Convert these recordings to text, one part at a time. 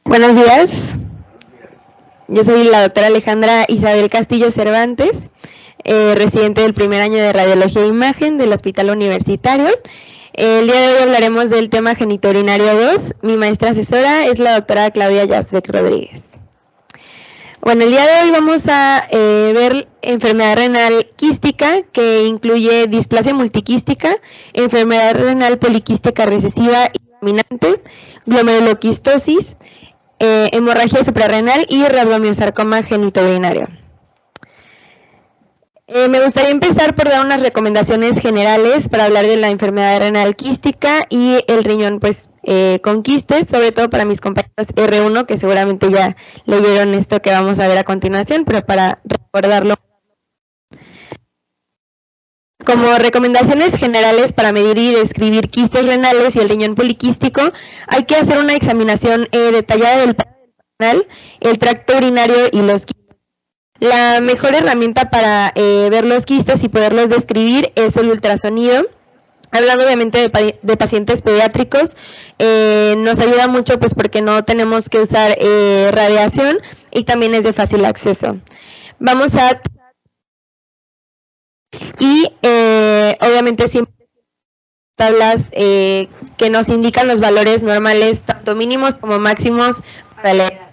Buenos días, yo soy la doctora Alejandra Isabel Castillo Cervantes, residente del primer año de Radiología e Imagen del Hospital Universitario. El día de hoy hablaremos del tema genitourinario 2. Mi maestra asesora es la doctora Claudia Yazbek Rodríguez. Bueno, el día de hoy vamos a ver enfermedad renal quística, que incluye displasia multiquística, enfermedad renal poliquística recesiva y dominante, glomeruloquistosis, hemorragia suprarrenal y rabdomiosarcoma genitourinario. Me gustaría empezar por dar unas recomendaciones generales para hablar de la enfermedad renal quística y el riñón con quistes, sobre todo para mis compañeros R1, que seguramente ya leyeron esto que vamos a ver a continuación, pero para recordarlo. Como recomendaciones generales para medir y describir quistes renales y el riñón poliquístico, hay que hacer una examinación detallada del renal, el tracto urinario y los quistes. La mejor herramienta para ver los quistes y poderlos describir es el ultrasonido. Hablando obviamente de pacientes pediátricos, nos ayuda mucho porque no tenemos que usar radiación y también es de fácil acceso. Vamos a... Y obviamente siempre tablas que nos indican los valores normales, tanto mínimos como máximos para la edad.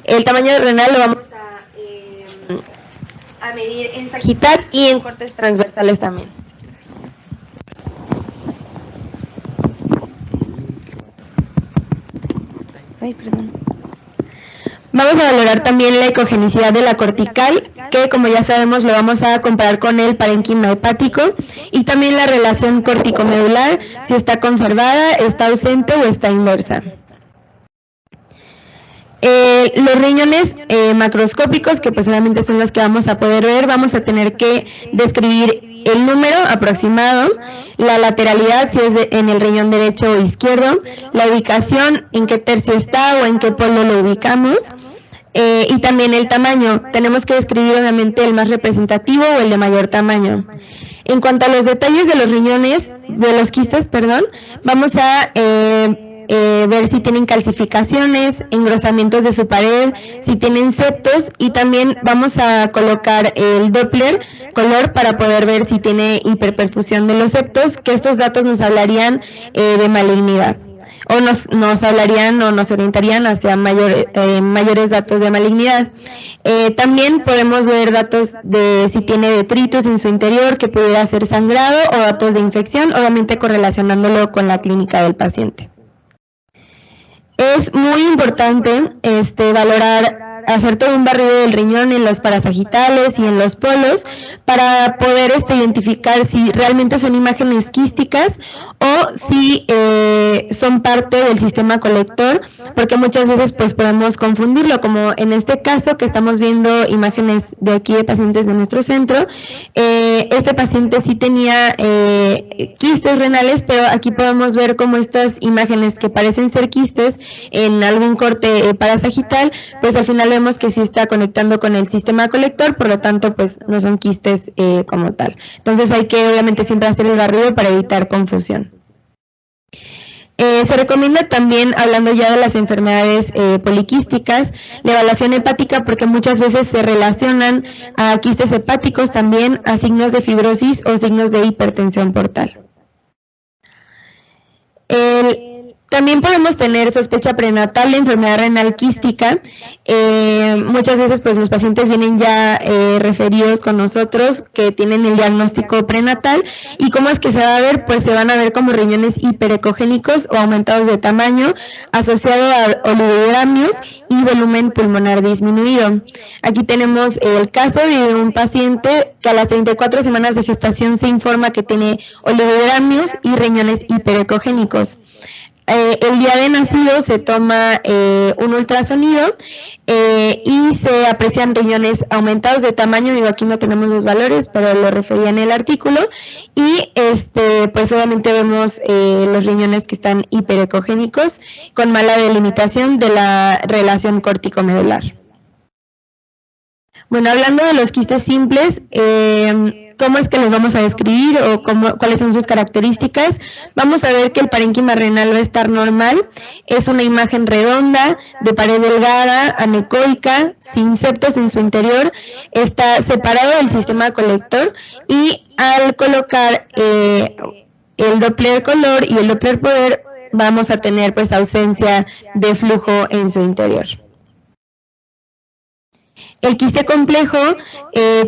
El tamaño renal lo vamos a medir en sagital y en cortes transversales también. Ay, perdón. Vamos a valorar también la ecogenicidad de la cortical, que como ya sabemos lo vamos a comparar con el parénquima hepático, y también la relación córtico-medular, si está conservada, está ausente o está inversa. Los riñones macroscópicos, que solamente son los que vamos a poder ver, vamos a tener que describir el número aproximado, la lateralidad, si es en el riñón derecho o izquierdo, la ubicación, en qué tercio está o en qué polo lo ubicamos, y también el tamaño. Tenemos que describir obviamente el más representativo o el de mayor tamaño. En cuanto a los detalles de los riñones, de los quistes, vamos a ver si tienen calcificaciones, engrosamientos de su pared, si tienen septos, y también vamos a colocar el Doppler color para poder ver si tiene hiperperfusión de los septos, que estos datos nos hablarían de malignidad, o nos hablarían o nos orientarían hacia mayores datos de malignidad. También podemos ver datos de si tiene detritus en su interior, que pudiera ser sangrado, o datos de infección, obviamente correlacionándolo con la clínica del paciente. Es muy importante hacer todo un barrido del riñón en los parasagitales y en los polos para poder identificar si realmente son imágenes quísticas o si son parte del sistema colector, porque muchas veces podemos confundirlo, como en este caso que estamos viendo imágenes de aquí de pacientes de nuestro centro. Este paciente sí tenía quistes renales, pero aquí podemos ver como estas imágenes que parecen ser quistes en algún corte parasagital, al final vemos que sí está conectando con el sistema colector, por lo tanto no son quistes como tal. Entonces hay que obviamente siempre hacer el barrido para evitar confusión. Se recomienda también, hablando ya de las enfermedades poliquísticas, la evaluación hepática, porque muchas veces se relacionan a quistes hepáticos también, a signos de fibrosis o signos de hipertensión portal. También podemos tener sospecha prenatal de enfermedad renal quística. Muchas veces los pacientes vienen ya referidos con nosotros que tienen el diagnóstico prenatal. ¿Y cómo es que se va a ver? Se van a ver como riñones hiperecogénicos o aumentados de tamaño, asociado a oligodramios y volumen pulmonar disminuido. Aquí tenemos el caso de un paciente que a las 34 semanas de gestación se informa que tiene oligodramios y riñones hiperecogénicos. El día de nacido se toma un ultrasonido y se aprecian riñones aumentados de tamaño. Aquí no tenemos los valores, pero lo refería en el artículo. Y obviamente vemos los riñones que están hiperecogénicos con mala delimitación de la relación córtico-medular. Bueno, hablando de los quistes simples, ¿cómo es que los vamos a describir o cuáles son sus características? Vamos a ver que el parénquima renal va a estar normal, es una imagen redonda, de pared delgada, anecoica, sin septos en su interior, está separado del sistema colector y al colocar el Doppler color y el Doppler poder vamos a tener pues ausencia de flujo en su interior. El quiste complejo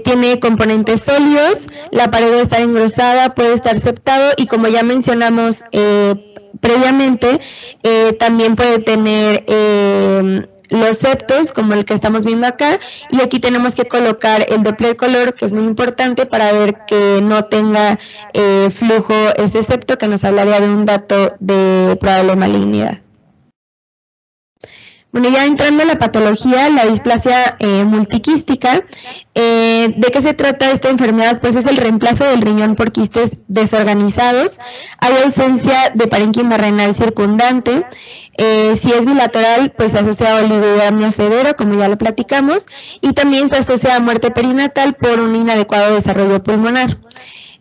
tiene componentes sólidos, la pared debe estar engrosada, puede estar septado y como ya mencionamos previamente, también puede tener los septos como el que estamos viendo acá y aquí tenemos que colocar el Doppler color que es muy importante para ver que no tenga flujo ese septo que nos hablaría de un dato de probable malignidad. Bueno, ya entrando a la patología, la displasia multiquística, ¿de qué se trata esta enfermedad? Pues es el reemplazo del riñón por quistes desorganizados, hay ausencia de parénquima renal circundante, si es bilateral, pues se asocia a oligogamia severo, como ya lo platicamos, y también se asocia a muerte perinatal por un inadecuado desarrollo pulmonar.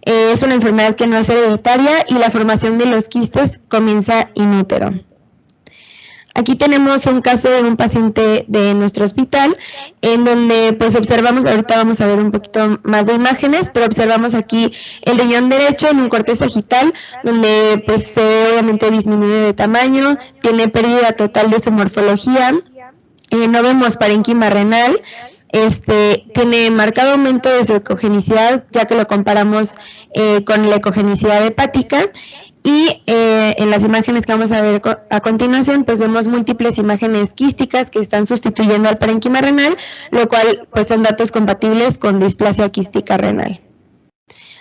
Es una enfermedad que no es hereditaria y la formación de los quistes comienza in útero. Aquí tenemos un caso de un paciente de nuestro hospital en donde pues observamos, ahorita vamos a ver un poquito más de imágenes, pero observamos aquí el riñón derecho en un corte sagital donde pues se ve obviamente disminuye de tamaño, tiene pérdida total de su morfología, no vemos parénquima renal, tiene marcado aumento de su ecogenicidad ya que lo comparamos con la ecogenicidad hepática. Y en las imágenes que vamos a ver a continuación, pues vemos múltiples imágenes quísticas que están sustituyendo al parénquima renal, lo cual pues son datos compatibles con displasia quística renal.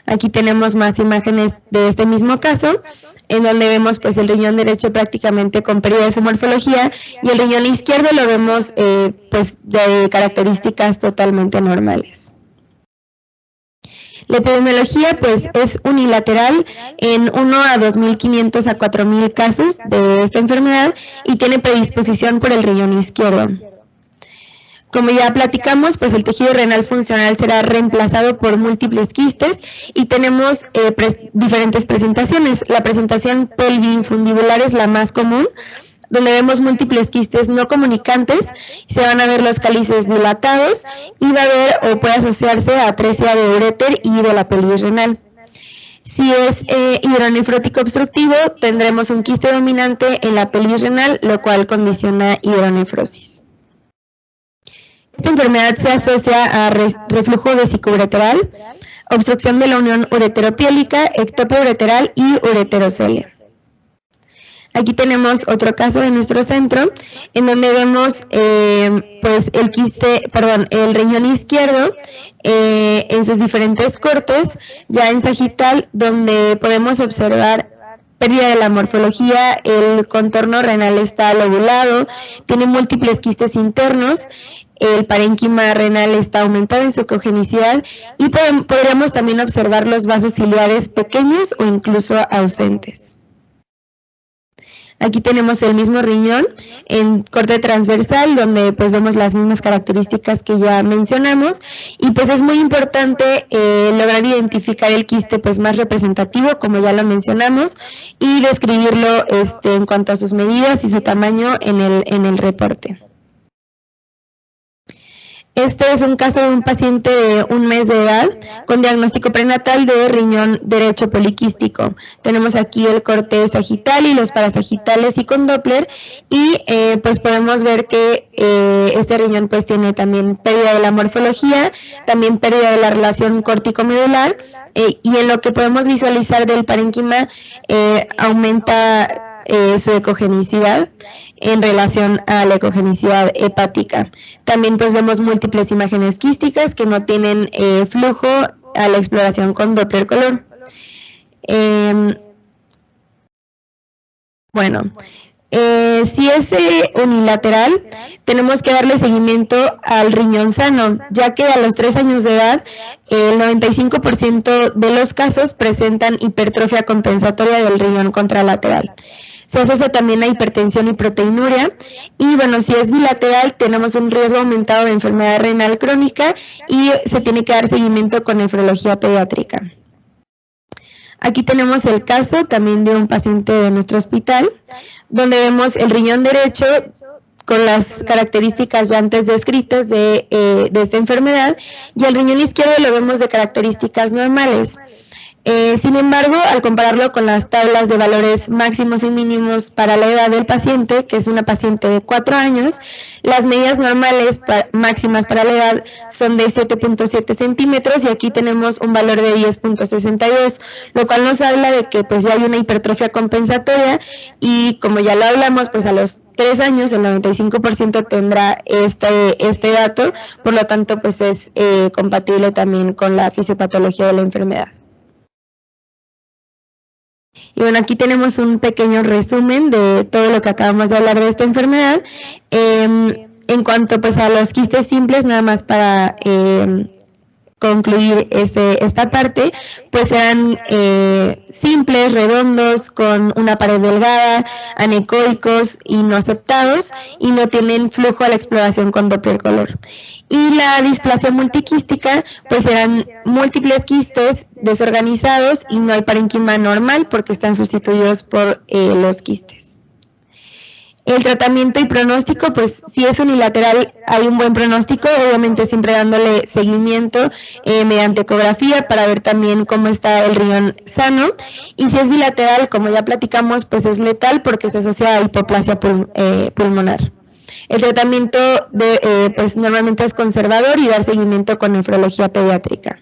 Aquí tenemos más imágenes de este mismo caso, en donde vemos pues el riñón derecho prácticamente con pérdida de su morfología y el riñón izquierdo lo vemos pues de características totalmente normales. La epidemiología pues es unilateral en 1 a 2.500 a 4.000 casos de esta enfermedad y tiene predisposición por el riñón izquierdo. Como ya platicamos, pues el tejido renal funcional será reemplazado por múltiples quistes y tenemos diferentes presentaciones. La presentación pelvi-infundibular es la más común, donde vemos múltiples quistes no comunicantes, se van a ver los cálices dilatados y va a haber o puede asociarse a atresia de uréter y de la pelvis renal. Si es hidronefrótico obstructivo, tendremos un quiste dominante en la pelvis renal, lo cual condiciona hidronefrosis. Esta enfermedad se asocia a reflujo vesicoureteral, obstrucción de la unión ureteropiélica, ectopia ureteral y ureterocelia. Aquí tenemos otro caso de nuestro centro, en donde vemos pues el riñón izquierdo en sus diferentes cortes, ya en sagital, donde podemos observar pérdida de la morfología, el contorno renal está lobulado, tiene múltiples quistes internos, el parénquima renal está aumentado en su ecogenicidad y podríamos también observar los vasos ciliares pequeños o incluso ausentes. Aquí tenemos el mismo riñón en corte transversal donde pues vemos las mismas características que ya mencionamos y pues es muy importante lograr identificar el quiste pues más representativo como ya lo mencionamos y describirlo en cuanto a sus medidas y su tamaño en el reporte. Este es un caso de un paciente de 1 mes de edad con diagnóstico prenatal de riñón derecho poliquístico. Tenemos aquí el corte sagital y los parasagitales y con Doppler y pues podemos ver que este riñón pues tiene también pérdida de la morfología, también pérdida de la relación córtico-medular y en lo que podemos visualizar del parénquima aumenta su ecogenicidad en relación a la ecogenicidad hepática. También pues vemos múltiples imágenes quísticas que no tienen flujo a la exploración con Doppler color. Si es unilateral, tenemos que darle seguimiento al riñón sano, ya que a los 3 años de edad, el 95% de los casos presentan hipertrofia compensatoria del riñón contralateral. Se asocia también a hipertensión y proteinuria. Y bueno, si es bilateral, tenemos un riesgo aumentado de enfermedad renal crónica y se tiene que dar seguimiento con nefrología pediátrica. Aquí tenemos el caso también de un paciente de nuestro hospital, donde vemos el riñón derecho con las características ya antes descritas de esta enfermedad, y el riñón izquierdo lo vemos de características normales. Sin embargo, al compararlo con las tablas de valores máximos y mínimos para la edad del paciente, que es una paciente de 4 años, las medidas normales máximas para la edad son de 7.7 centímetros y aquí tenemos un valor de 10.62, lo cual nos habla de que pues ya hay una hipertrofia compensatoria y como ya lo hablamos, pues a los 3 años el 95% tendrá este dato, por lo tanto pues es compatible también con la fisiopatología de la enfermedad. Y bueno, aquí tenemos un pequeño resumen de todo lo que acabamos de hablar de esta enfermedad. En cuanto pues a los quistes simples, nada más para concluir esta parte, pues serán simples, redondos, con una pared delgada, anecoicos y no septados, y no tienen flujo a la exploración con Doppler color. Y la displasia multiquística, pues serán múltiples quistes desorganizados y no hay parénquima normal porque están sustituidos por los quistes. El tratamiento y pronóstico, pues si es unilateral hay un buen pronóstico, obviamente siempre dándole seguimiento mediante ecografía para ver también cómo está el riñón sano, y si es bilateral, como ya platicamos, pues es letal porque se asocia a hipoplasia pulmonar. El tratamiento pues normalmente es conservador y dar seguimiento con nefrología pediátrica.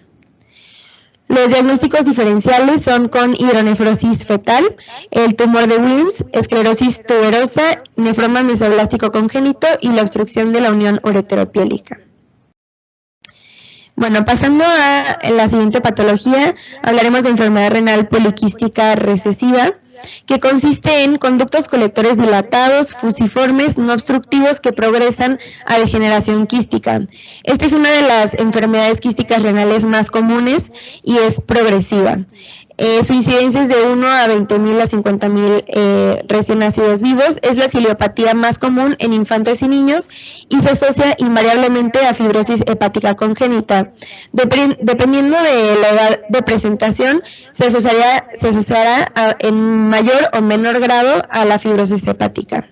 Los diagnósticos diferenciales son con hidronefrosis fetal, el tumor de Wilms, esclerosis tuberosa, nefroma mesoblástico congénito y la obstrucción de la unión ureteropiélica. Bueno, pasando a la siguiente patología, hablaremos de enfermedad renal poliquística recesiva, que consiste en conductos colectores dilatados, fusiformes, no obstructivos que progresan a degeneración quística. Esta es una de las enfermedades quísticas renales más comunes y es progresiva. Su incidencia es de 1 a 20.000 a 50.000 recién nacidos vivos. Es la ciliopatía más común en infantes y niños y se asocia invariablemente a fibrosis hepática congénita. Dependiendo de la edad de presentación, se asociará en mayor o menor grado a la fibrosis hepática.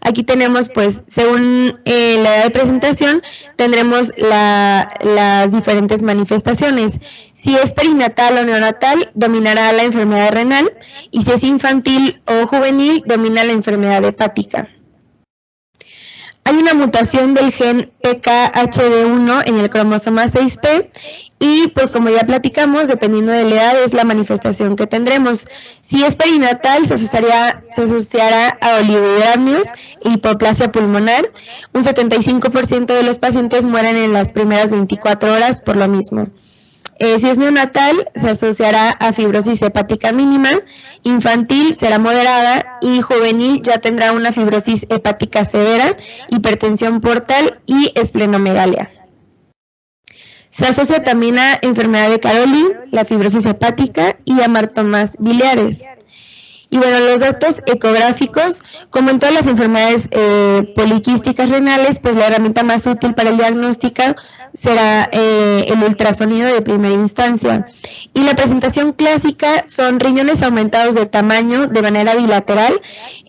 Aquí tenemos, pues, según la edad de presentación, tendremos las diferentes manifestaciones. Si es perinatal o neonatal, dominará la enfermedad renal, y si es infantil o juvenil, domina la enfermedad hepática. Hay una mutación del gen PKHD1 en el cromosoma 6P y pues como ya platicamos, dependiendo de la edad es la manifestación que tendremos. Si es perinatal se asociará a oligohidramios e hipoplasia pulmonar. Un 75% de los pacientes mueren en las primeras 24 horas por lo mismo. Si es neonatal, se asociará a fibrosis hepática mínima, infantil será moderada y juvenil ya tendrá una fibrosis hepática severa, hipertensión portal y esplenomegalia. Se asocia también a enfermedad de Caroli, la fibrosis hepática y a martomas biliares. Y bueno, los datos ecográficos, como en todas las enfermedades poliquísticas renales, pues la herramienta más útil para el diagnóstico será el ultrasonido de primera instancia. Y la presentación clásica son riñones aumentados de tamaño de manera bilateral,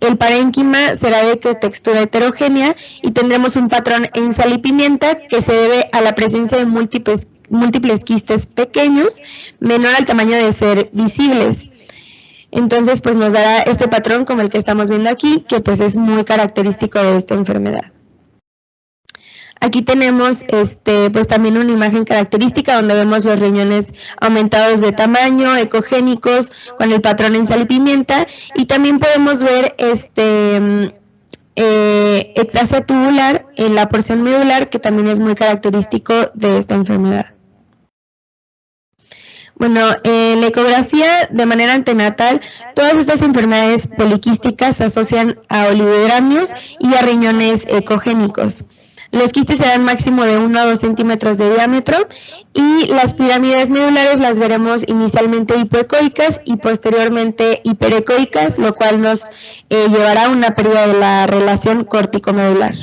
el parénquima será de textura heterogénea y tendremos un patrón en sal y pimienta que se debe a la presencia de múltiples quistes pequeños, menor al tamaño de ser visibles. Entonces, pues nos dará este patrón como el que estamos viendo aquí, que pues es muy característico de esta enfermedad. Aquí tenemos pues también una imagen característica donde vemos los riñones aumentados de tamaño, ecogénicos, con el patrón en sal y pimienta, y también podemos ver ectasia tubular en la porción medular, que también es muy característico de esta enfermedad. Bueno, en la ecografía de manera antenatal, todas estas enfermedades poliquísticas se asocian a oligohidramios y a riñones ecogénicos. Los quistes serán máximo de 1 a 2 centímetros de diámetro y las pirámides medulares las veremos inicialmente hipoecoicas y posteriormente hiperecoicas, lo cual nos llevará a una pérdida de la relación córtico-medular.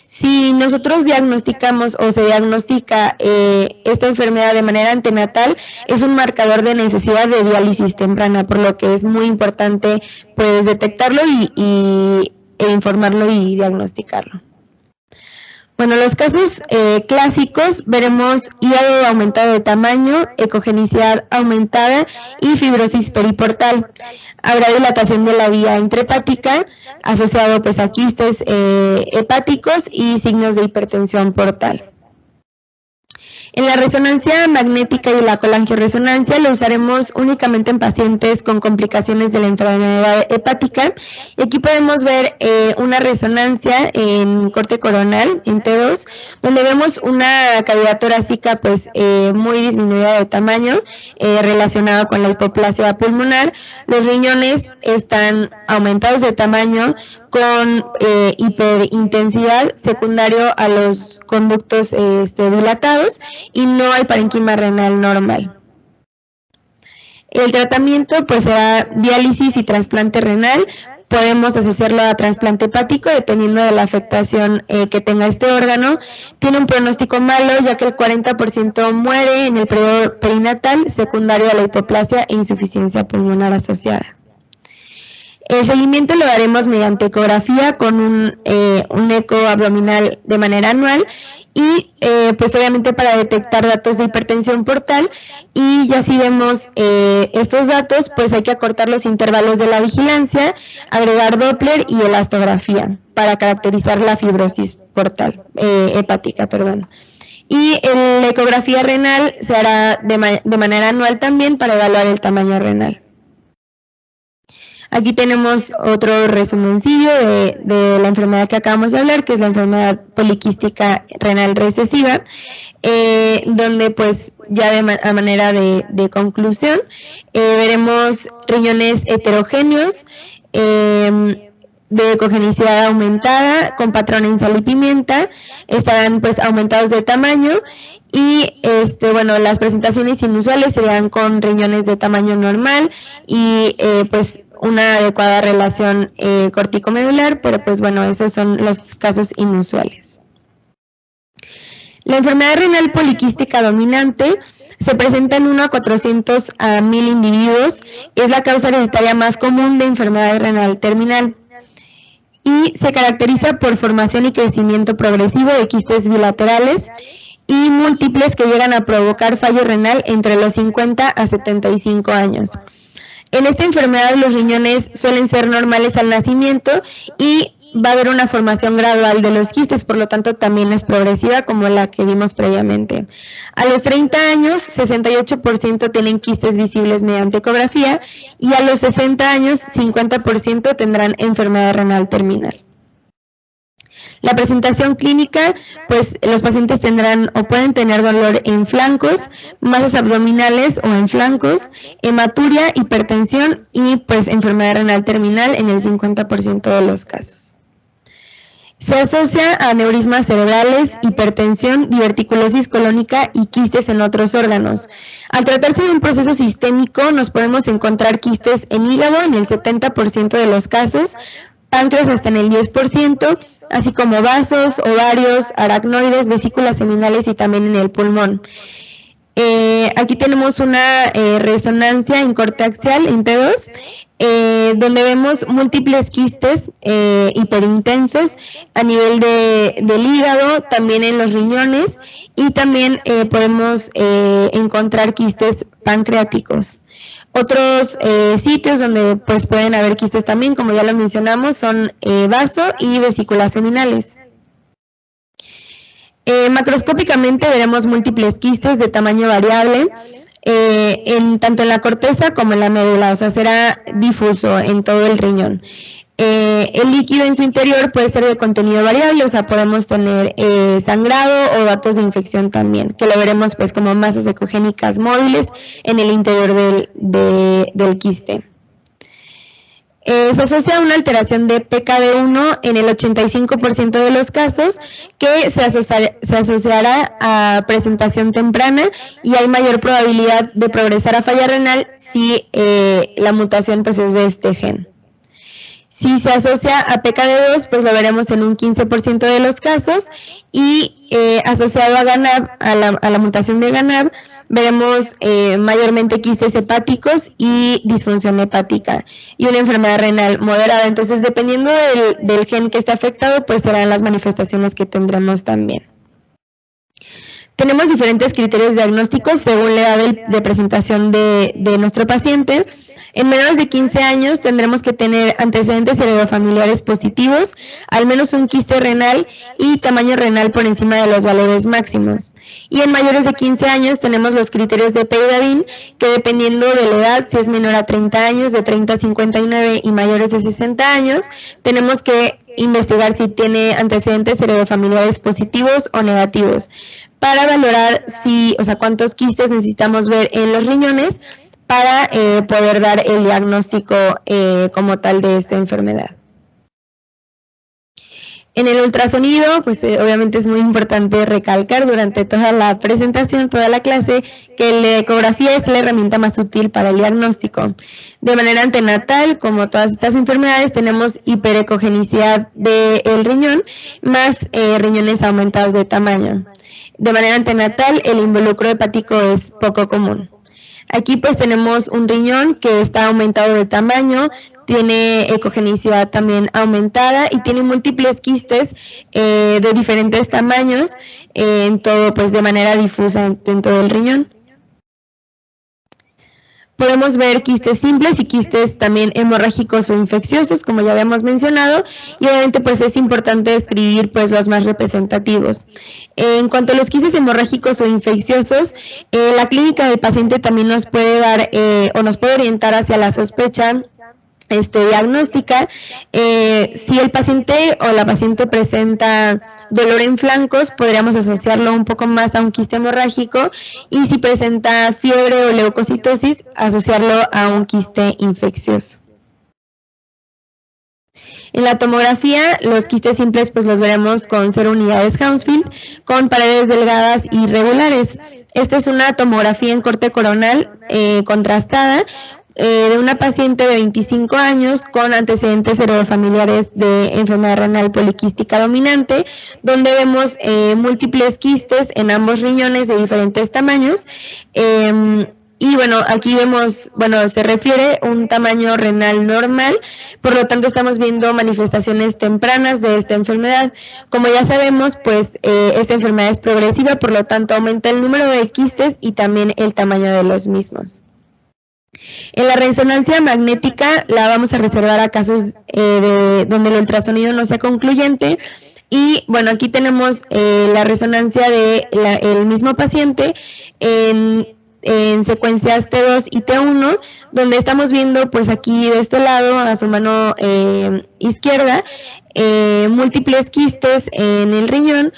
Si nosotros diagnosticamos o se diagnostica esta enfermedad de manera antenatal, es un marcador de necesidad de diálisis temprana, por lo que es muy importante pues detectarlo e informarlo y diagnosticarlo. Bueno, los casos clásicos veremos hígado aumentado de tamaño, ecogenicidad aumentada y fibrosis periportal. Habrá dilatación de la vía intrahepática asociado pues a quistes hepáticos y signos de hipertensión portal. En la resonancia magnética y la colangioresonancia lo usaremos únicamente en pacientes con complicaciones de la enfermedad hepática. Y aquí podemos ver una resonancia en corte coronal, en T2, donde vemos una cavidad torácica pues muy disminuida de tamaño relacionada con la hipoplasia pulmonar. Los riñones están aumentados de tamaño con hiperintensidad secundario a los conductos dilatados y no hay parenquima renal normal. El tratamiento pues será diálisis y trasplante renal. Podemos asociarlo a trasplante hepático dependiendo de la afectación que tenga este órgano. Tiene un pronóstico malo ya que el 40% muere en el periodo perinatal secundario a la hipoplasia e insuficiencia pulmonar asociada. El seguimiento lo haremos mediante ecografía con un eco abdominal de manera anual y pues obviamente para detectar datos de hipertensión portal, y ya si vemos estos datos pues hay que acortar los intervalos de la vigilancia, agregar Doppler y elastografía para caracterizar la fibrosis portal, hepática, perdón. Y la ecografía renal se hará de manera anual también para evaluar el tamaño renal. Aquí tenemos otro resumencillo de la enfermedad que acabamos de hablar, que es la enfermedad poliquística renal recesiva, donde pues ya a manera de conclusión veremos riñones heterogéneos, de ecogenicidad aumentada, con patrón en sal y pimienta, estarán pues aumentados de tamaño. Y bueno, las presentaciones inusuales serían con riñones de tamaño normal y pues una adecuada relación corticomedular, pero pues bueno, esos son los casos inusuales. La enfermedad renal poliquística dominante se presenta en 1 a 400 a 1000 individuos, es la causa hereditaria más común de enfermedad renal terminal y se caracteriza por formación y crecimiento progresivo de quistes bilaterales y múltiples que llegan a provocar fallo renal entre los 50 a 75 años. En esta enfermedad los riñones suelen ser normales al nacimiento y va a haber una formación gradual de los quistes, por lo tanto también es progresiva como la que vimos previamente. A los 30 años, 68% tienen quistes visibles mediante ecografía y a los 60 años, 50% tendrán enfermedad renal terminal. La presentación clínica, pues los pacientes tendrán o pueden tener dolor en flancos, masas abdominales o en flancos, hematuria, hipertensión y pues enfermedad renal terminal en el 50% de los casos. Se asocia a aneurismas cerebrales, hipertensión, diverticulosis colónica y quistes en otros órganos. Al tratarse de un proceso sistémico, nos podemos encontrar quistes en hígado en el 70% de los casos, páncreas hasta en el 10%, así como vasos, ovarios, aracnoides, vesículas seminales y también en el pulmón. Aquí tenemos una resonancia en corte axial, en T2, donde vemos múltiples quistes hiperintensos a nivel del hígado, también en los riñones, y también podemos encontrar quistes pancreáticos. Otros sitios donde pues pueden haber quistes también, como ya lo mencionamos, son vaso y vesículas seminales. Macroscópicamente veremos múltiples quistes de tamaño variable, tanto en la corteza como en la médula, o sea, será difuso en todo el riñón. El líquido en su interior puede ser de contenido variable, o sea, podemos tener sangrado o datos de infección también, que lo veremos pues como masas ecogénicas móviles en el interior del quiste. Se asocia a una alteración de PKD1 en el 85% de los casos, que se asociará a presentación temprana y hay mayor probabilidad de progresar a falla renal si la mutación pues es de este gen. Si se asocia a PKD2, pues lo veremos en un 15% de los casos, y asociado a GANAB, a la mutación de GANAB, veremos mayormente quistes hepáticos y disfunción hepática y una enfermedad renal moderada. Entonces, dependiendo del gen que esté afectado, pues serán las manifestaciones que tendremos también. Tenemos diferentes criterios diagnósticos según la edad de presentación de nuestro paciente. En menores de 15 años tendremos que tener antecedentes heredofamiliares positivos, al menos un quiste renal y tamaño renal por encima de los valores máximos. Y en mayores de 15 años tenemos los criterios de Peyradin, que dependiendo de la edad, si es menor a 30 años, de 30 a 59 y mayores de 60 años, tenemos que investigar si tiene antecedentes heredofamiliares positivos o negativos, para valorar cuántos quistes necesitamos ver en los riñones para poder dar el diagnóstico como tal de esta enfermedad. En el ultrasonido, pues obviamente es muy importante recalcar durante toda la presentación, toda la clase, que la ecografía es la herramienta más útil para el diagnóstico. De manera antenatal, como todas estas enfermedades, tenemos hiperecogenicidad del riñón, más riñones aumentados de tamaño. De manera antenatal, el involucro hepático es poco común. Aquí pues tenemos un riñón que está aumentado de tamaño, tiene ecogenicidad también aumentada y tiene múltiples quistes de diferentes tamaños en todo, pues de manera difusa en todo el riñón. Podemos ver quistes simples y quistes también hemorrágicos o infecciosos, como ya habíamos mencionado, y obviamente pues es importante describir pues los más representativos. En cuanto a los quistes hemorrágicos o infecciosos, la clínica del paciente también nos puede dar o nos puede orientar hacia la sospecha diagnóstica. Si el paciente o la paciente presenta dolor en flancos, podríamos asociarlo un poco más a un quiste hemorrágico, y si presenta fiebre o leucocitosis, asociarlo a un quiste infeccioso. En la tomografía, los quistes simples pues los veremos con 0 unidades Hounsfield, con paredes delgadas y regulares. Esta es una tomografía en corte coronal contrastada, de una paciente de 25 años con antecedentes heredofamiliares de enfermedad renal poliquística dominante, donde vemos múltiples quistes en ambos riñones de diferentes tamaños. Y bueno, aquí vemos, se refiere a un tamaño renal normal, por lo tanto estamos viendo manifestaciones tempranas de esta enfermedad. Como ya sabemos, pues esta enfermedad es progresiva, por lo tanto aumenta el número de quistes y también el tamaño de los mismos. En la resonancia magnética la vamos a reservar a casos donde el ultrasonido no sea concluyente. Y bueno, aquí tenemos la resonancia del mismo paciente en secuencias T2 y T1, donde estamos viendo pues aquí de este lado, a su mano izquierda, múltiples quistes en el riñón.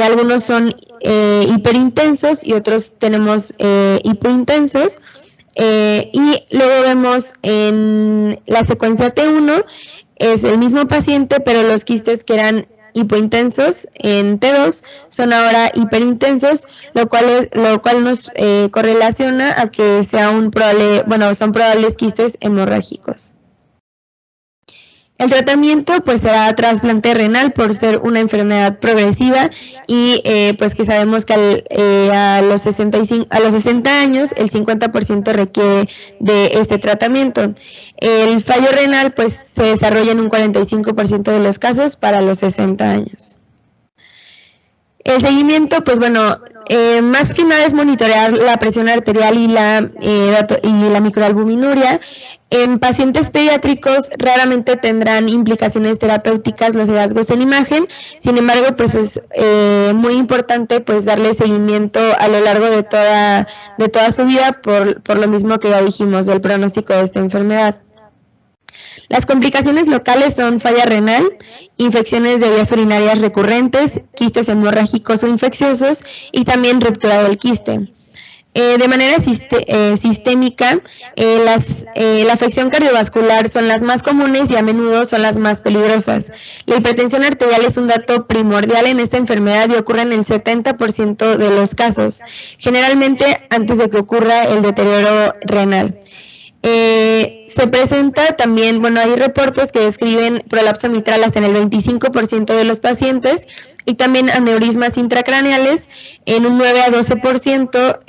Algunos son hiperintensos y otros tenemos hipointensos. Y luego vemos en la secuencia T1, es el mismo paciente, pero los quistes que eran hipointensos en T2 son ahora hiperintensos, lo cual nos correlaciona a que sea son probables quistes hemorrágicos. El tratamiento pues será trasplante renal por ser una enfermedad progresiva y pues que sabemos que a los 60 años el 50% requiere de este tratamiento. El fallo renal pues se desarrolla en un 45% de los casos para los 60 años. El seguimiento, pues más que nada es monitorear la presión arterial y la microalbuminuria. En pacientes pediátricos raramente tendrán implicaciones terapéuticas los hallazgos en imagen, sin embargo, pues es muy importante pues darle seguimiento a lo largo de toda su vida por lo mismo que ya dijimos del pronóstico de esta enfermedad. Las complicaciones locales son falla renal, infecciones de vías urinarias recurrentes, quistes hemorrágicos o infecciosos y también ruptura del quiste. De manera sistémica, la afección cardiovascular son las más comunes y a menudo son las más peligrosas. La hipertensión arterial es un dato primordial en esta enfermedad y ocurre en el 70% de los casos, generalmente antes de que ocurra el deterioro renal. Se presenta también, hay reportes que describen prolapso mitral hasta en el 25% de los pacientes y también aneurismas intracraneales en un 9 a 12%,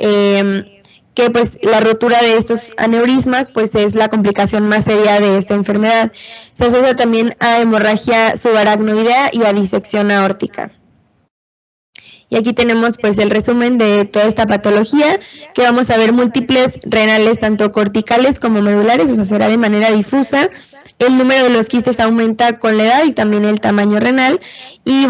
que pues la rotura de estos aneurismas pues es la complicación más seria de esta enfermedad. Se asocia también a hemorragia subaracnoidea y a disección aórtica. Y aquí tenemos pues el resumen de toda esta patología, que vamos a ver múltiples renales, tanto corticales como medulares, o sea, será de manera difusa. El número de los quistes aumenta con la edad y también el tamaño renal. Y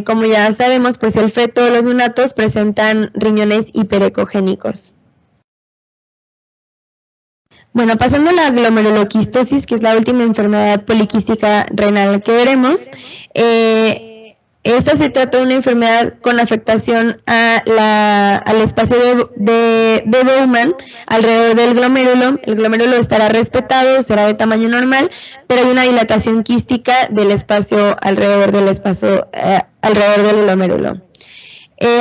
como ya sabemos, pues el feto o los neonatos presentan riñones hiperecogénicos. Pasando a la glomeruloquistosis, que es la última enfermedad poliquística renal que veremos, esta se trata de una enfermedad con afectación al espacio de Bowman alrededor del glomérulo. El glomérulo estará respetado, será de tamaño normal, pero hay una dilatación quística del espacio alrededor del glomérulo.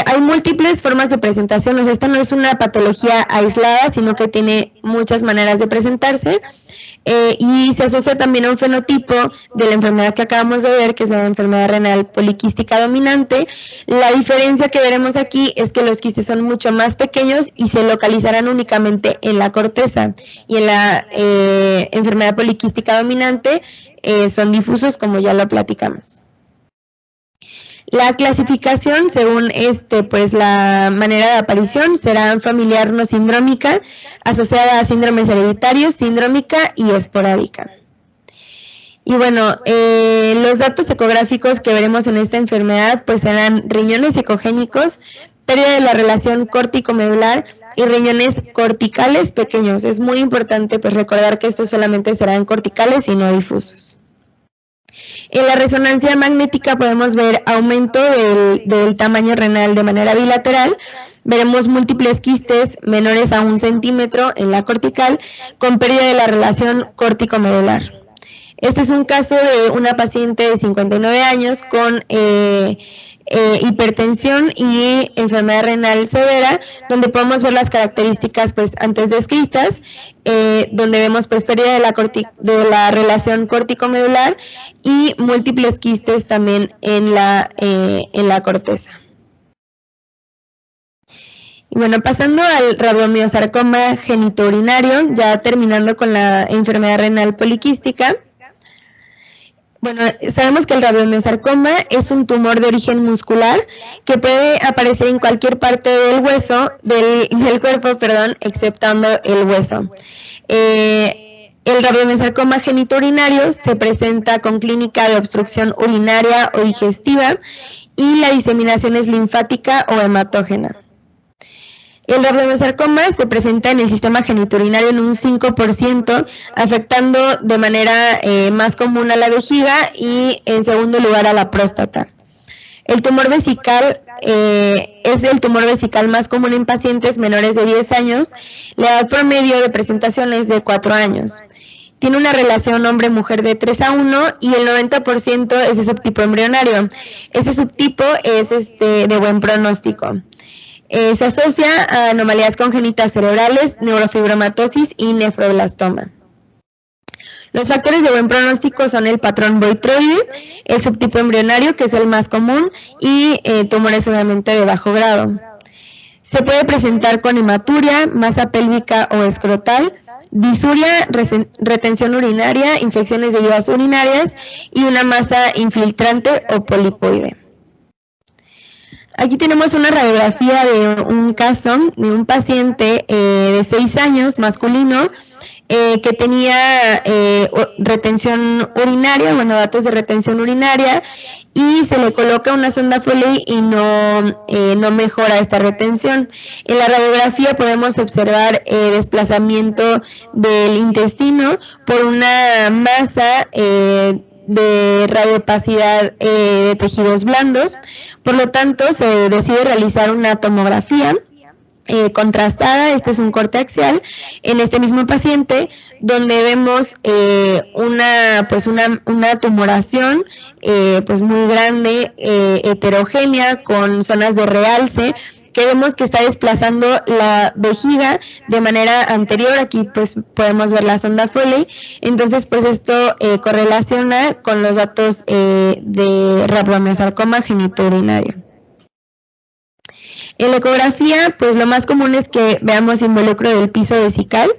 Hay múltiples formas de presentación, o sea, esta no es una patología aislada, sino que tiene muchas maneras de presentarse. Y se asocia también a un fenotipo de la enfermedad que acabamos de ver, que es la enfermedad renal poliquística dominante. La diferencia que veremos aquí es que los quistes son mucho más pequeños y se localizarán únicamente en la corteza, y en la enfermedad poliquística dominante son difusos, como ya lo platicamos. La clasificación, según la manera de aparición, será familiar no sindrómica, asociada a síndromes hereditarios, sindrómica y esporádica. Y los datos ecográficos que veremos en esta enfermedad pues serán riñones ecogénicos, pérdida de la relación córtico-medular y riñones corticales pequeños. Es muy importante pues recordar que estos solamente serán corticales y no difusos. En la resonancia magnética podemos ver aumento del tamaño renal de manera bilateral. Veremos múltiples quistes menores a 1 centímetro en la cortical, con pérdida de la relación córtico-medular. Este es un caso de una paciente de 59 años con hipertensión y enfermedad renal severa, donde podemos ver las características pues antes descritas, donde vemos pues pérdida de la relación córtico-medular y múltiples quistes también en la corteza. Y pasando al rabdomiosarcoma genitourinario, ya terminando con la enfermedad renal poliquística. Sabemos que el rabdomiosarcoma es un tumor de origen muscular que puede aparecer en cualquier parte del cuerpo, exceptando el hueso. El rabdomiosarcoma genitourinario se presenta con clínica de obstrucción urinaria o digestiva y la diseminación es linfática o hematógena. El rabdomiosarcoma se presenta en el sistema genitourinario en un 5%, afectando de manera más común a la vejiga y en segundo lugar a la próstata. El tumor vesical es el tumor vesical más común en pacientes menores de 10 años. La edad promedio de presentación es de 4 años. Tiene una relación hombre-mujer de 3:1 y el 90% es de subtipo embrionario. Este subtipo es de buen pronóstico. Se asocia a anomalías congénitas cerebrales, neurofibromatosis y nefroblastoma. Los factores de buen pronóstico son el patrón boitroide, el subtipo embrionario, que es el más común, y tumores obviamente de bajo grado. Se puede presentar con hematuria, masa pélvica o escrotal, disuria, retención urinaria, infecciones de vías urinarias y una masa infiltrante o polipoide. Aquí tenemos una radiografía de un caso de un paciente de 6 años, masculino, que tenía retención urinaria, datos de retención urinaria, y se le coloca una sonda Foley y no mejora esta retención. En la radiografía podemos observar desplazamiento del intestino por una masa de radiopacidad de tejidos blandos. Por lo tanto, se decide realizar una tomografía contrastada. Este es un corte axial en este mismo paciente, donde vemos una tumoración pues muy grande, heterogénea, con zonas de realce, que vemos que está desplazando la vejiga de manera anterior. Aquí pues podemos ver la sonda Foley. Entonces pues esto correlaciona con los datos de rabdomesarcoma genitourinario. En la ecografía, pues lo más común es que veamos involucro del piso vesical.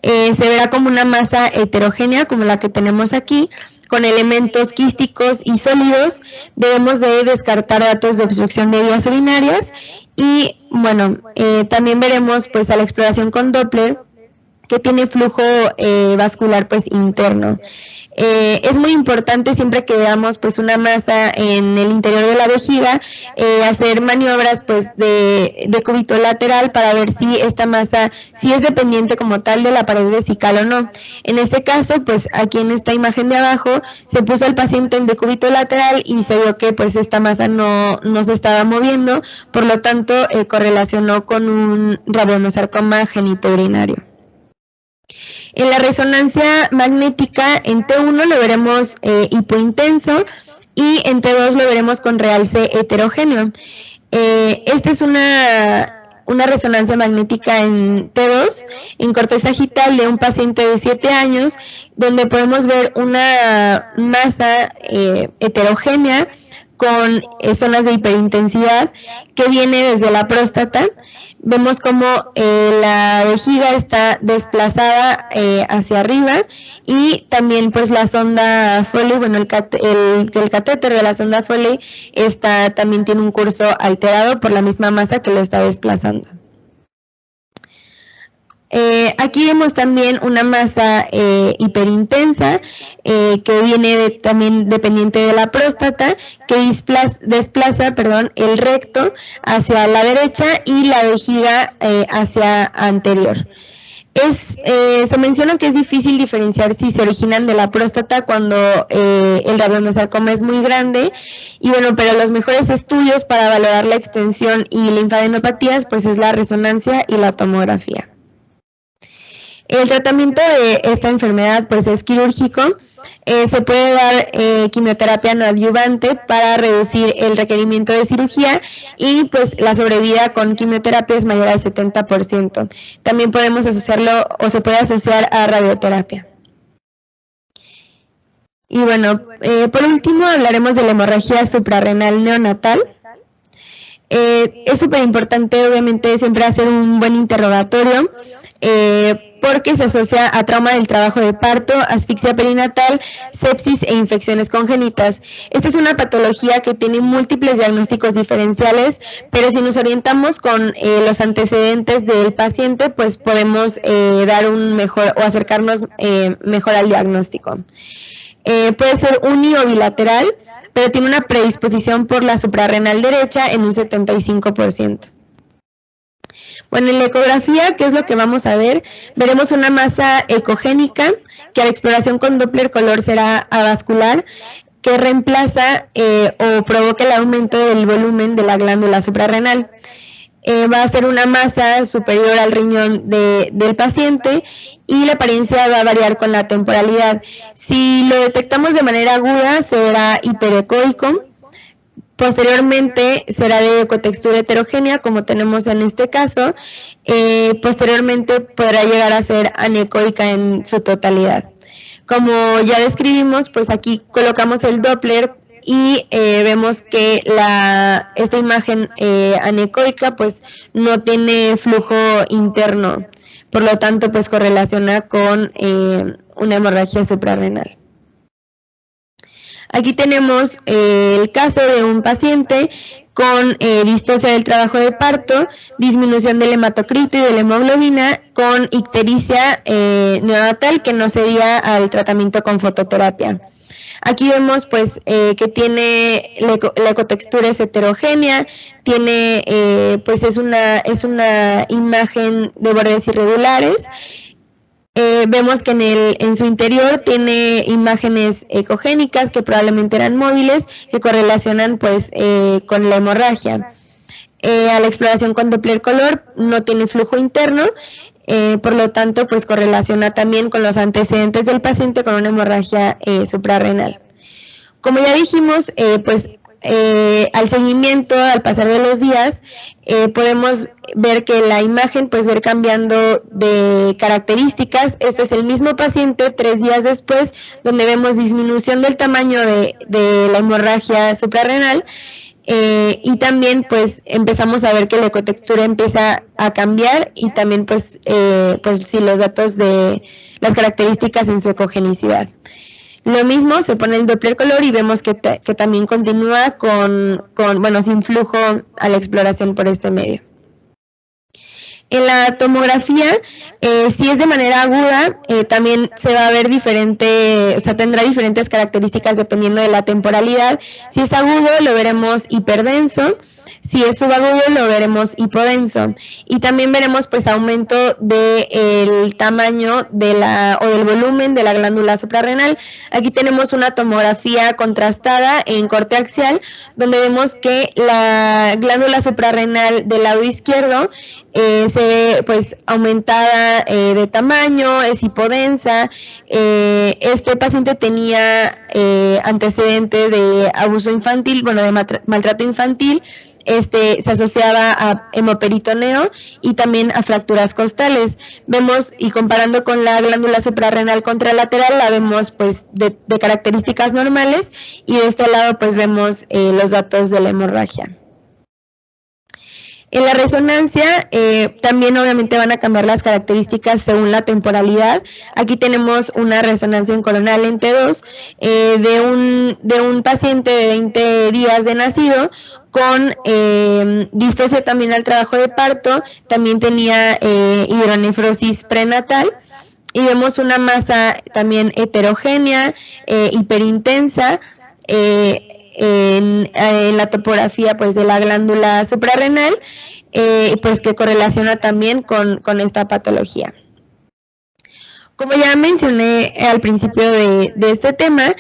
Se verá como una masa heterogénea, como la que tenemos aquí, con elementos quísticos y sólidos. Debemos de descartar datos de obstrucción de vías urinarias. Y bueno, también veremos pues a la exploración con Doppler que tiene flujo vascular pues interno. Es muy importante siempre que veamos pues una masa en el interior de la vejiga, hacer maniobras pues de cúbito lateral para ver si esta masa si es dependiente como tal de la pared vesical o no. En este caso pues aquí en esta imagen de abajo se puso al paciente en decúbito lateral y se vio que pues esta masa no se estaba moviendo, por lo tanto correlacionó con un rabdomesarcoma genitourinario. En la resonancia magnética, en T1 lo veremos hipointenso y en T2 lo veremos con realce heterogéneo. Esta es una resonancia magnética en T2, en corte sagital de un paciente de 7 años, donde podemos ver una masa heterogénea con zonas de hiperintensidad que viene desde la próstata. Vemos como la vejiga está desplazada hacia arriba y también pues la sonda Foley, bueno el catéter de la sonda Foley también tiene un curso alterado por la misma masa que lo está desplazando. Aquí vemos también una masa hiperintensa que viene también dependiente de la próstata, que desplaza el recto hacia la derecha y la vejiga hacia anterior. Se menciona que es difícil diferenciar si se originan de la próstata cuando el rabdomesarcoma es muy grande, y bueno, pero los mejores estudios para valorar la extensión y linfadenopatías pues es la resonancia y la tomografía. El tratamiento de esta enfermedad pues es quirúrgico. Se puede dar quimioterapia no adyuvante para reducir el requerimiento de cirugía y pues la sobrevida con quimioterapia es mayor al 70%. También podemos asociarlo o se puede asociar a radioterapia. Y bueno, por último hablaremos de la hemorragia suprarrenal neonatal. Es súper importante obviamente siempre hacer un buen interrogatorio, porque se asocia a trauma del trabajo de parto, asfixia perinatal, sepsis e infecciones congénitas. Esta es una patología que tiene múltiples diagnósticos diferenciales, pero si nos orientamos con los antecedentes del paciente, pues podemos dar un mejor o acercarnos mejor al diagnóstico. Puede ser uni o bilateral, pero tiene una predisposición por la suprarrenal derecha en un 75%. Bueno, en la ecografía, ¿qué es lo que vamos a ver? Veremos una masa ecogénica que a la exploración con Doppler color será avascular, que reemplaza o provoca el aumento del volumen de la glándula suprarrenal. Va a ser una masa superior al riñón del paciente y la apariencia va a variar con la temporalidad. Si lo detectamos de manera aguda, se verá hiperecoico. Posteriormente será de ecotextura heterogénea, como tenemos en este caso. Posteriormente podrá llegar a ser anecoica en su totalidad. Como ya describimos, pues aquí colocamos el Doppler y vemos que esta imagen anecoica pues no tiene flujo interno, por lo tanto pues correlaciona con una hemorragia suprarrenal. Aquí tenemos el caso de un paciente con distocia del trabajo de parto, disminución del hematocrito y de la hemoglobina, con ictericia neonatal que no cedía al tratamiento con fototerapia. Aquí vemos pues que tiene la ecotextura es heterogénea, tiene pues es una imagen de bordes irregulares. Vemos que en su interior tiene imágenes ecogénicas que probablemente eran móviles, que correlacionan pues con la hemorragia. A la exploración con Doppler color no tiene flujo interno, por lo tanto, pues correlaciona también con los antecedentes del paciente con una hemorragia suprarrenal. Como ya dijimos, al seguimiento, al pasar de los días, podemos ver que la imagen pues ver cambiando de características. Este es el mismo paciente 3 días después, donde vemos disminución del tamaño de la hemorragia suprarrenal. Y también pues empezamos a ver que la ecotextura empieza a cambiar y también pues sí, los datos de las características en su ecogenicidad. Lo mismo, se pone el Doppler color y vemos que también continúa sin flujo a la exploración por este medio. En la tomografía, si es de manera aguda, también se va a ver tendrá diferentes características dependiendo de la temporalidad. Si es agudo, lo veremos hiperdenso. Si es subagudo, lo veremos hipodenso. Y también veremos pues aumento del tamaño o del volumen de la glándula suprarrenal. Aquí tenemos una tomografía contrastada en corte axial, donde vemos que la glándula suprarrenal del lado izquierdo se ve pues aumentada de tamaño, es hipodensa. Este paciente tenía antecedente de abuso infantil, de maltrato infantil. Se asociaba a hemoperitoneo y también a fracturas costales. Vemos, y comparando con la glándula suprarrenal contralateral, la vemos pues de características normales, y de este lado pues vemos los datos de la hemorragia. En la resonancia también obviamente van a cambiar las características según la temporalidad. Aquí tenemos una resonancia en coronal en T2 de un paciente de 20 días de nacido con distocia también al trabajo de parto. También tenía hidronefrosis prenatal. Y vemos una masa también heterogénea, hiperintensa, en la topografía pues de la glándula suprarrenal, pues que correlaciona también con esta patología. Como ya mencioné al principio de este tema,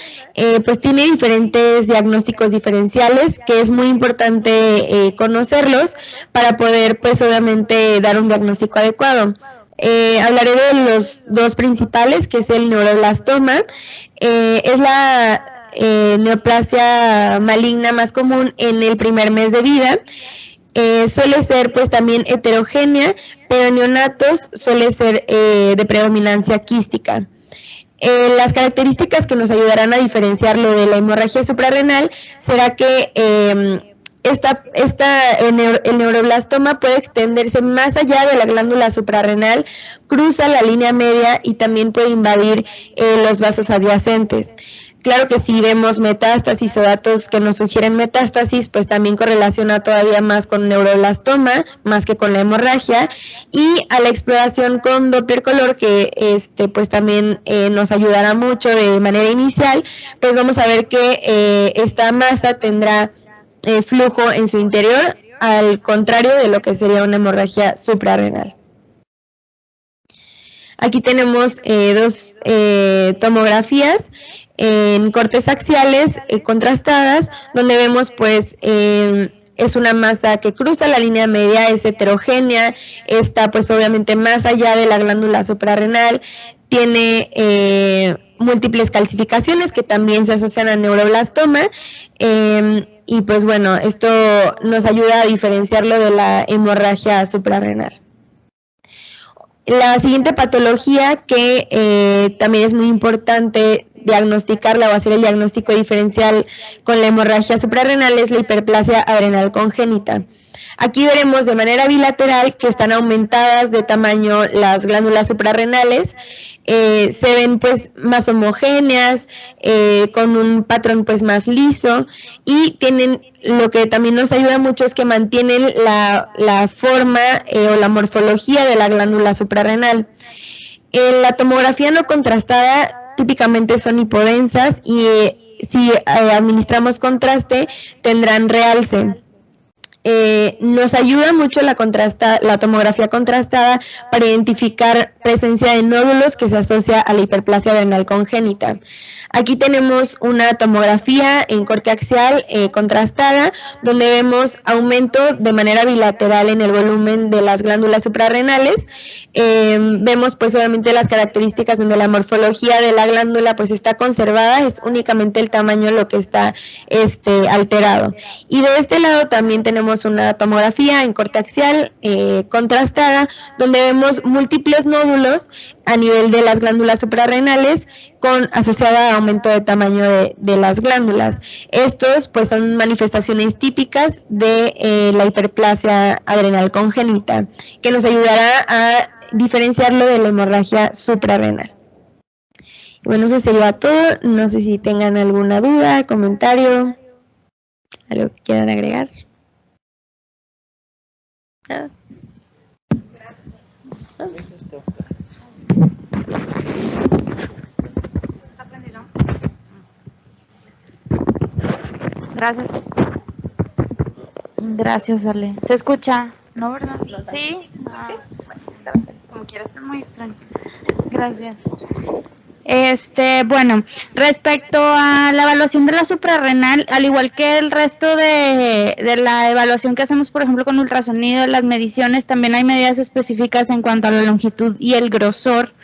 pues tiene diferentes diagnósticos diferenciales, que es muy importante conocerlos para poder pues obviamente dar un diagnóstico adecuado. Hablaré de los dos principales, que es el neuroblastoma. Es la neoplasia maligna más común en el primer mes de vida. Suele ser pues también heterogénea, pero en neonatos suele ser de predominancia quística. Las características que nos ayudarán a diferenciarlo de la hemorragia suprarrenal será que el neuroblastoma puede extenderse más allá de la glándula suprarrenal, cruza la línea media y también puede invadir los vasos adyacentes. Claro que si vemos metástasis o datos que nos sugieren metástasis, pues también correlaciona todavía más con neuroblastoma, más que con la hemorragia. Y a la exploración con Doppler color, que pues también nos ayudará mucho de manera inicial, pues vamos a ver que esta masa tendrá flujo en su interior, al contrario de lo que sería una hemorragia suprarrenal. Aquí tenemos dos tomografías en cortes axiales contrastadas, donde vemos pues es una masa que cruza la línea media, es heterogénea, está pues obviamente más allá de la glándula suprarrenal, tiene múltiples calcificaciones que también se asocian al neuroblastoma, y pues bueno, esto nos ayuda a diferenciarlo de la hemorragia suprarrenal. La siguiente patología que también es muy importante diagnosticarla o hacer el diagnóstico diferencial con la hemorragia suprarrenal es la hiperplasia adrenal congénita. Aquí veremos de manera bilateral que están aumentadas de tamaño las glándulas suprarrenales, se ven pues más homogéneas, con un patrón pues más liso, y tienen, lo que también nos ayuda mucho es que mantienen la forma o la morfología de la glándula suprarrenal. En la tomografía no contrastada típicamente son hipodensas, y si administramos contraste tendrán realce. nos ayuda mucho la tomografía contrastada para identificar presencia de nódulos que se asocia a la hiperplasia adrenal congénita. Aquí tenemos una tomografía en corte axial contrastada, donde vemos aumento de manera bilateral en el volumen de las glándulas suprarrenales. Vemos pues obviamente las características donde la morfología de la glándula pues está conservada, es únicamente el tamaño lo que está alterado. Y de este lado también tenemos una tomografía en corte axial contrastada, donde vemos múltiples nódulos a nivel de las glándulas suprarrenales asociada a aumento de tamaño de las glándulas. Estos pues son manifestaciones típicas de la hiperplasia adrenal congénita, que nos ayudará a diferenciarlo de la hemorragia suprarrenal. Bueno, eso sería todo. No sé si tengan alguna duda, comentario, algo que quieran agregar. ¿Nada? Gracias. Gracias, Ale. ¿Se escucha? ¿No, verdad? ¿Sí? Sí. Como quieras, está muy extraño. Gracias. Bueno, respecto a la evaluación de la suprarrenal, al igual que el resto de la evaluación que hacemos, por ejemplo, con ultrasonido, las mediciones, también hay medidas específicas en cuanto a la longitud y el grosor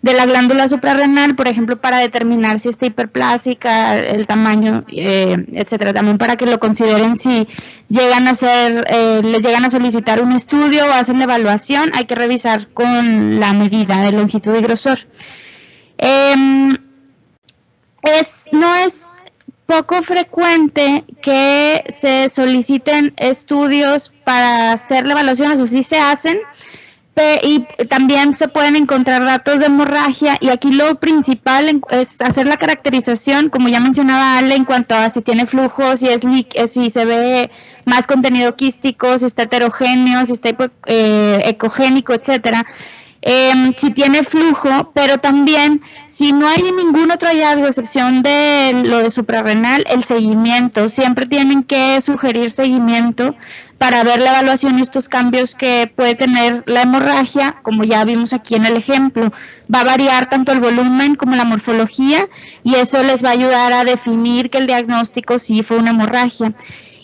de la glándula suprarrenal, por ejemplo, para determinar si está hiperplásica, el tamaño, etcétera. También para que lo consideren si llegan a les llegan a solicitar un estudio o hacen la evaluación, hay que revisar con la medida de longitud y grosor. No es poco frecuente que se soliciten estudios para hacer la evaluación, o sea, sí se hacen, y también se pueden encontrar datos de hemorragia, y aquí lo principal es hacer la caracterización, como ya mencionaba Ale, en cuanto a si tiene flujo, si se ve más contenido quístico, si está heterogéneo, si está ecogénico, etcétera. Si tiene flujo, pero también si no hay ningún otro hallazgo, excepción de lo de suprarrenal, el seguimiento. Siempre tienen que sugerir seguimiento para ver la evaluación y estos cambios que puede tener la hemorragia, como ya vimos aquí en el ejemplo. Va a variar tanto el volumen como la morfología, y eso les va a ayudar a definir que el diagnóstico sí fue una hemorragia.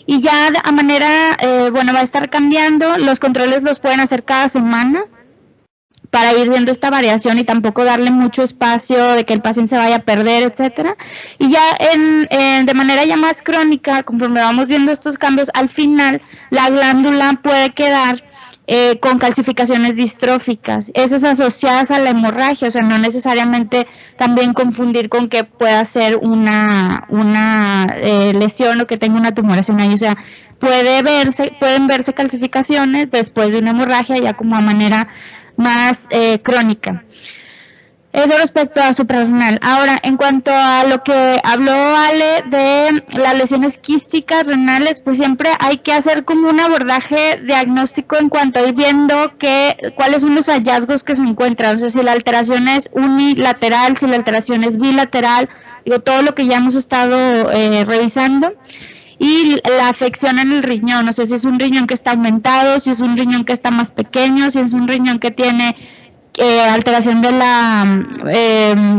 Y ya a manera, va a estar cambiando, los controles los pueden hacer cada semana, para ir viendo esta variación y tampoco darle mucho espacio de que el paciente se vaya a perder, etcétera. Y ya de manera ya más crónica, conforme vamos viendo estos cambios, al final la glándula puede quedar con calcificaciones distróficas, esas asociadas a la hemorragia, o sea, no necesariamente también confundir con que pueda ser una lesión o que tenga una tumoración ahí, o sea, pueden verse calcificaciones después de una hemorragia ya como a manera más crónica. Eso respecto a suprarrenal. Ahora, en cuanto a lo que habló Ale de las lesiones quísticas renales, pues siempre hay que hacer como un abordaje diagnóstico en cuanto a ir viendo cuáles son los hallazgos que se encuentran. O sea, si la alteración es unilateral, si la alteración es bilateral, todo lo que ya hemos estado revisando. Y la afección en el riñón, no sé si es un riñón que está aumentado, si es un riñón que está más pequeño, si es un riñón que tiene alteración de la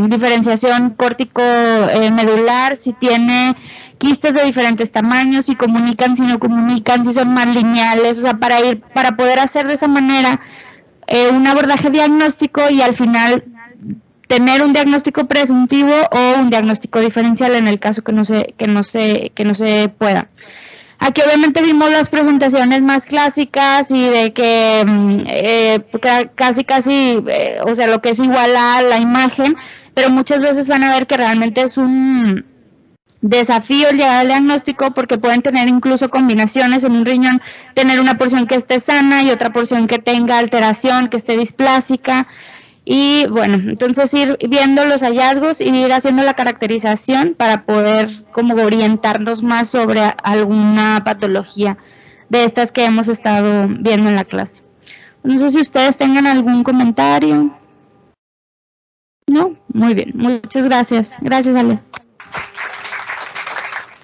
diferenciación córtico-medular, si tiene quistes de diferentes tamaños, si comunican, si no comunican, si son más lineales, o sea, para poder hacer de esa manera un abordaje diagnóstico y al final tener un diagnóstico presuntivo o un diagnóstico diferencial en el caso que no se pueda. Aquí obviamente vimos las presentaciones más clásicas y de que casi, o sea, lo que es igual a la imagen, pero muchas veces van a ver que realmente es un desafío el llegar al diagnóstico porque pueden tener incluso combinaciones en un riñón, tener una porción que esté sana y otra porción que tenga alteración, que esté displásica. Y bueno, entonces ir viendo los hallazgos y ir haciendo la caracterización para poder como orientarnos más sobre alguna patología de estas que hemos estado viendo en la clase. No sé si ustedes tengan algún comentario. ¿No? Muy bien, muchas gracias. Gracias, Ale.